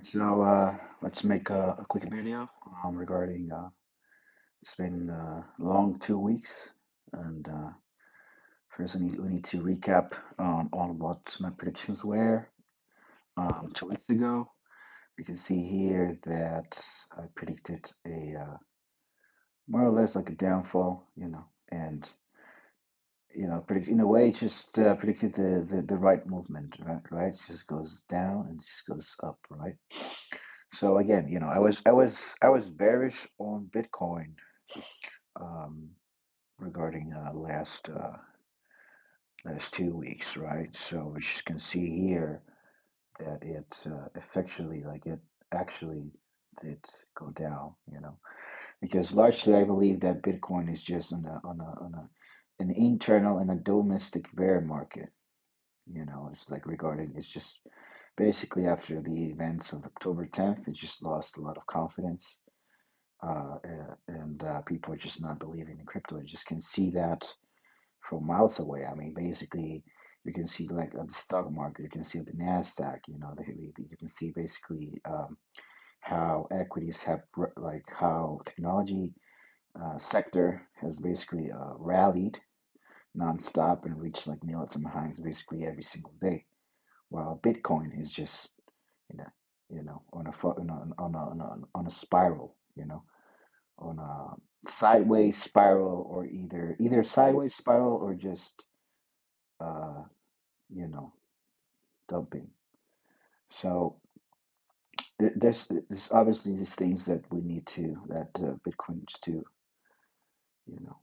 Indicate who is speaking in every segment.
Speaker 1: So let's make a quick video regarding it's been long 2 weeks, and first we need to recap on what my predictions were 2 weeks ago. We can see here that I predicted a more or less like a downfall, and predict in a way just predicted the right movement, right? Right, it just goes down and just goes up, right? So again, I was bearish on Bitcoin um, regarding last 2 weeks, right? So we just can see here that it effectually, like it actually did go down, because largely I believe that Bitcoin is just on an internal and a domestic bear market. It's like regarding it's just basically after the events of October 10th, it just lost a lot of confidence and people are just not believing in crypto. You just can see that from miles away. I mean, basically, you can see like at the stock market, you can see the Nasdaq. You can see basically how equities have like how technology sector has basically rallied nonstop and reached like new all-time highs basically every single day, while Bitcoin is just you know on a on a spiral. On a sideways spiral, or either sideways spiral or just uh you know dumping. So there's obviously these things that we need to that Bitcoin needs to you know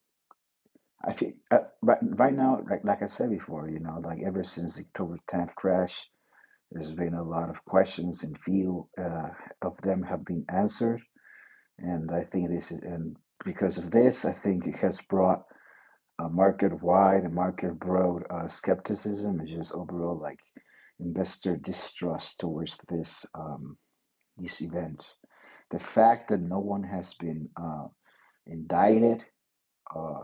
Speaker 1: I think right now, like I said before, like ever since the October 10th crash, there's been a lot of questions, and few of them have been answered. And I think this is, and because of this, I think it has brought market-wide and market-broad skepticism and just overall like investor distrust towards this event. The fact that no one has been indicted uh,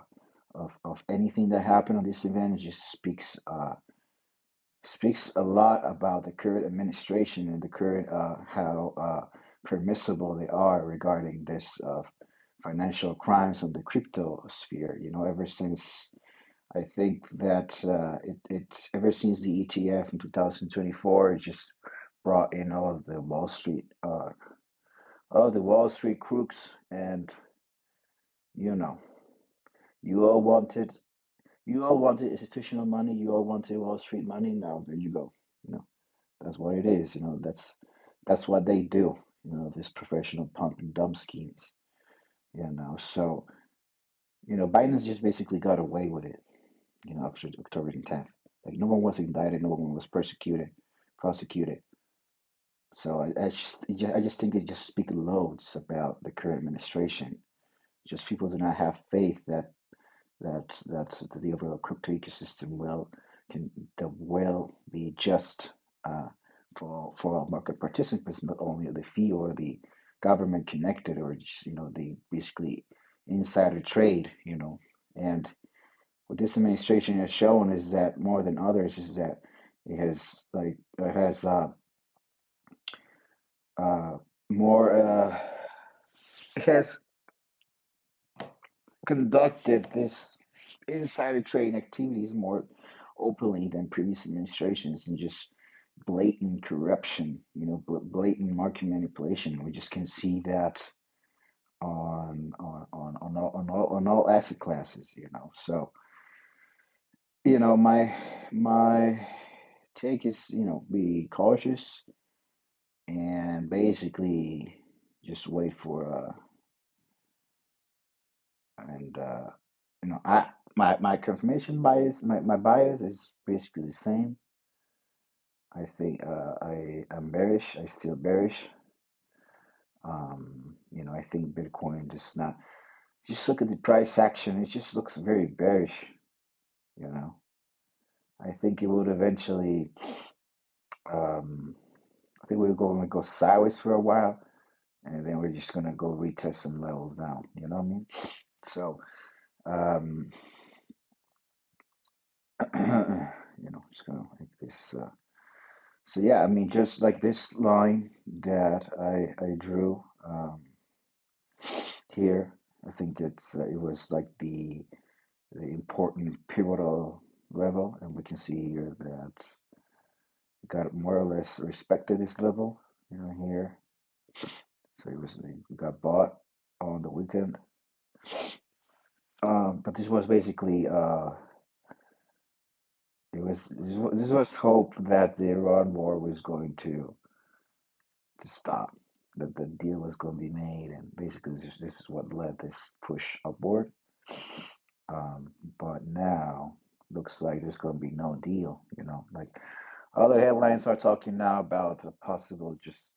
Speaker 1: of anything that happened on this event just speaks a lot about the current administration and the current how permissible they are regarding this financial crimes on the crypto sphere. Ever since I think that it's ever since the ETF in 2024, it just brought in all of the Wall Street crooks, and you know, you all wanted, you all wanted institutional money, you all wanted Wall Street money. Now there you go. You know, that's what it is. That's what they do. These professional pump and dump schemes. So Biden's just basically got away with it. After October 10th. Like no one was indicted, no one was prosecuted. So I just think it just speaks loads about the current administration. Just people do not have faith that the overall crypto ecosystem will be just for all market participants, not only the fee or the government connected or just the basically insider trade. And what this administration has shown is that more than others is that it has uh, more it has conducted this insider trading activities more openly than previous administrations, and just blatant corruption, blatant market manipulation. We just can see that on all asset classes. So my take is be cautious and basically just wait for and I my confirmation bias, my bias is basically the same. I think I am bearish. I still bearish. I think Bitcoin just not. Just look at the price action. It just looks very bearish. You know, I think it would eventually. Um, I think we're going to go sideways for a while, and then we're just going to go retest some levels down. You know what I mean? So, um, just going to make this So yeah, I mean, just like this line that I drew here, I think it was like the important pivotal level, and we can see here that it got more or less respected this level, here. So it got bought on the weekend. But this was basically this was hope that the Iran war was going to stop, that the deal was going to be made, and basically this is what led this push upward. Um, but now looks like there's going to be no deal. Like all the headlines are talking now about a possible just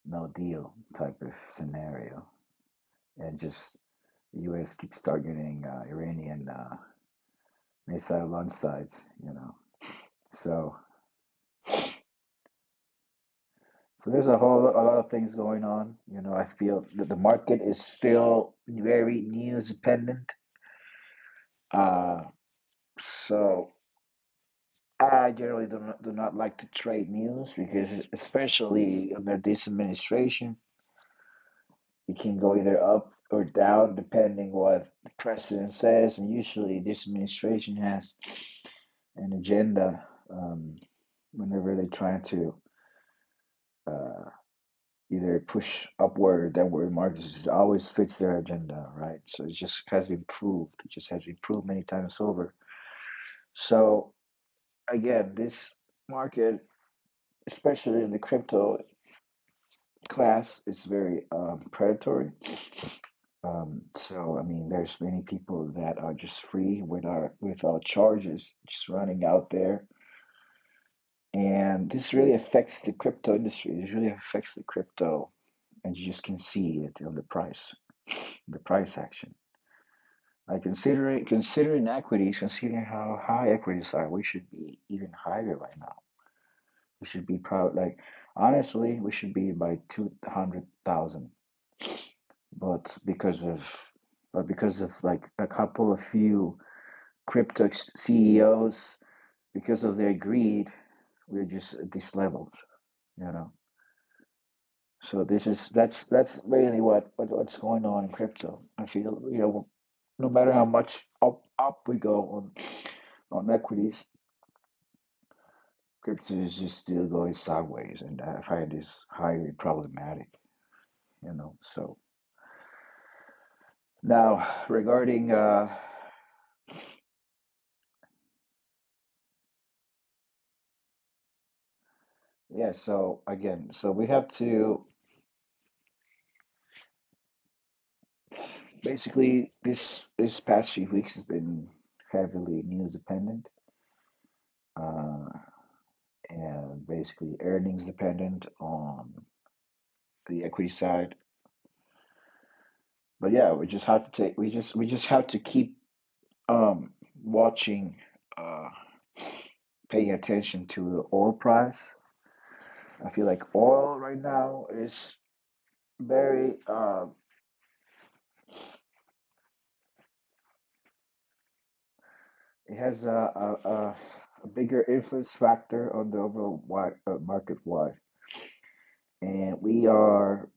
Speaker 1: no deal type of scenario, and just the U.S. keeps targeting Iranian missile launch sites. So so there's a lot of things going on. I feel that the market is still very news dependent. Uh, so I generally do not like to trade news because, especially under this administration, it can go either up or down depending what the president says. And usually, this administration has an agenda whenever they're trying to uh, either push upward or downward markets. It always fits their agenda, right? So it just has been proved. It just has been proved many times over. So again, this market, especially in the crypto class, is very predatory. So I mean, there's many people that are just free without charges, just running out there, and this really affects the crypto industry. It really affects the crypto, and you just can see it on the price action. Like considering equities, considering how high equities are, we should be even higher right now. We should be proud. Like honestly, we should be by 200,000. But because of like a couple of few crypto CEOs, because of their greed, we're just at this level. You know. So that's really what's going on in crypto. I feel no matter how much up we go on equities, crypto is just still going sideways, and I find this highly problematic. So now regarding yeah, so again, so we have to basically this past few weeks has been heavily news dependent, uh, and basically earnings dependent on the equity side. But yeah, we just have to keep um watching, uh paying attention to the oil price. I feel like oil right now is very it has a bigger influence factor on the overall market wide, and we are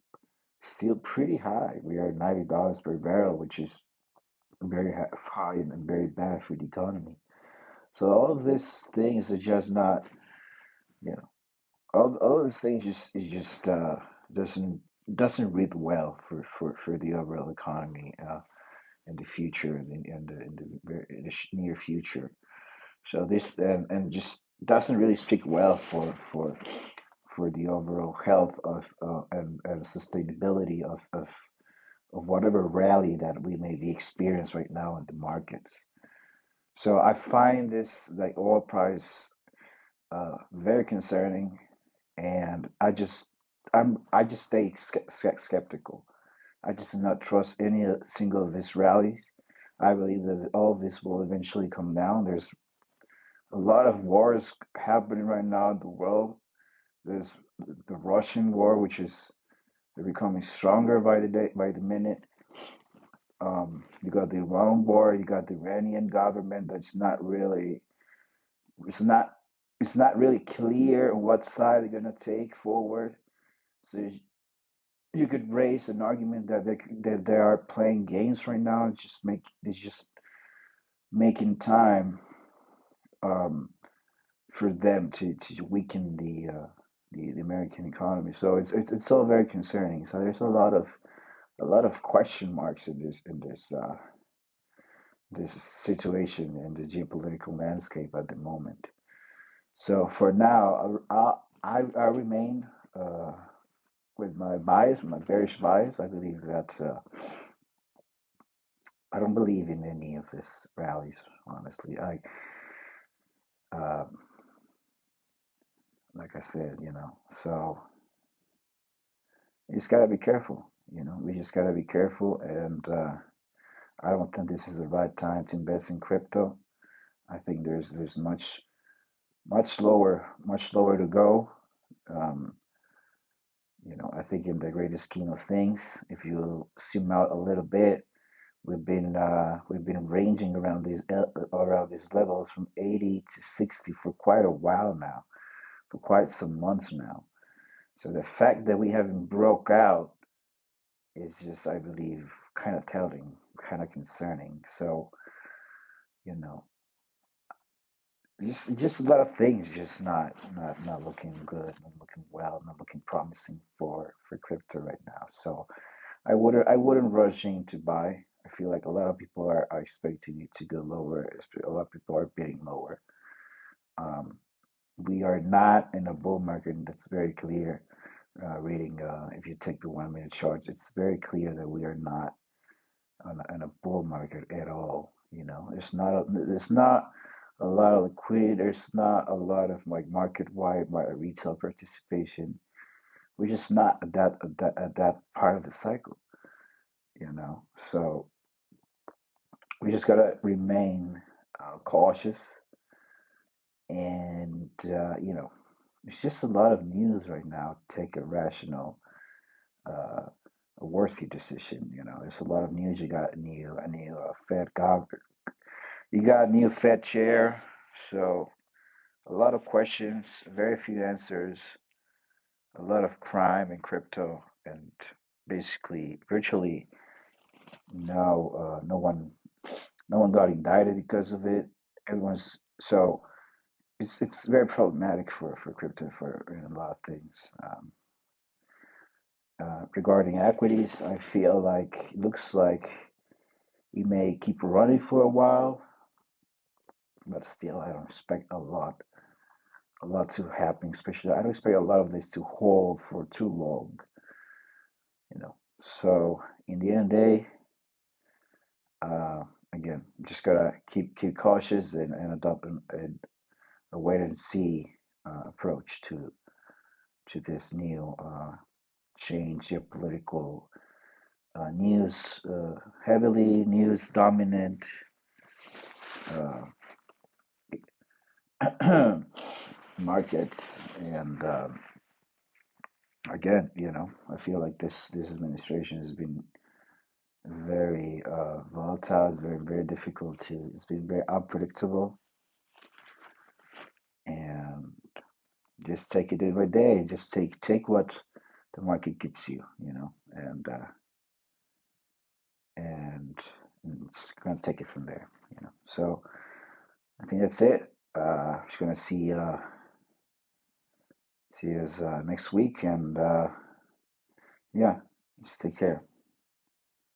Speaker 1: still pretty high. We are $90 per barrel, which is very high and very bad for the economy. So all of these things are just not, you know, all of these things just is just doesn't doesn't read well for the overall economy in the future, in the near future. So this and just doesn't really speak well for the overall health of and sustainability of whatever rally that we may be experiencing right now in the market. So I find this like oil price very concerning, and I just stay skeptical. I just do not trust any single of these rallies. I believe that all of this will eventually come down. There's a lot of wars happening right now in the world. There's the Russian war, which is becoming stronger by the day, by the minute. You got the Iran war. You got the Iranian government that's not really. It's not. it's not really clear on what side they're going to take forward. So you could raise an argument that they are playing games right now, and they're just making time um, for them to weaken the American economy. So it's all very concerning. So there's a lot of question marks in this situation and the geopolitical landscape at the moment. So for now, I remain with my bias, my bearish bias. I believe that I don't believe in any of this rallies. Honestly, uh, like I said, so you just gotta be careful. We just gotta be careful, and I don't think this is the right time to invest in crypto. I think there's much lower to go. Um, I think in the greater scheme of things, if you zoom out a little bit, we've been ranging around these levels from 80 to 60 for quite a while now, for quite some months now. So the fact that we haven't broke out is just, I believe, kind of telling, kind of concerning. So, you know, just a lot of things just not looking good, not looking well, not looking promising for crypto right now. So I wouldn't rush in to buy. I feel like a lot of people are expecting it to go lower. A lot of people are bidding lower. Um, we are not in a bull market. That's very clear. Reading, if you take the 1 minute charts, it's very clear that we are not in a bull market at all. There's not a lot of liquidity. There's not a lot of like market-wide retail participation. We're just not at that part of the cycle. So we just gotta remain cautious, and it's just a lot of news right now. Take a rational, uh, a worthy decision. There's a lot of news. You got a new Fed governor. You got a new Fed chair. So a lot of questions, very few answers, a lot of crime in crypto, and basically virtually no one got indicted because of it. Everyone's so it's very problematic for crypto for a lot of things. Regarding equities, I feel like it looks like we may keep running for a while, but still, I don't expect a lot to happen. Especially, I don't expect a lot of this to hold for too long. So in the end of the day, uh, again, just gotta keep cautious and adopt a wait and see approach to this new change geopolitical news, heavily news dominant markets. And again, I feel like this administration has been very volatile. It's very difficult to. It's been very unpredictable, and just take it day by day. Just take what the market gives you, and it's gonna take it from there. So I think that's it. Just gonna see us next week, and yeah, just take care.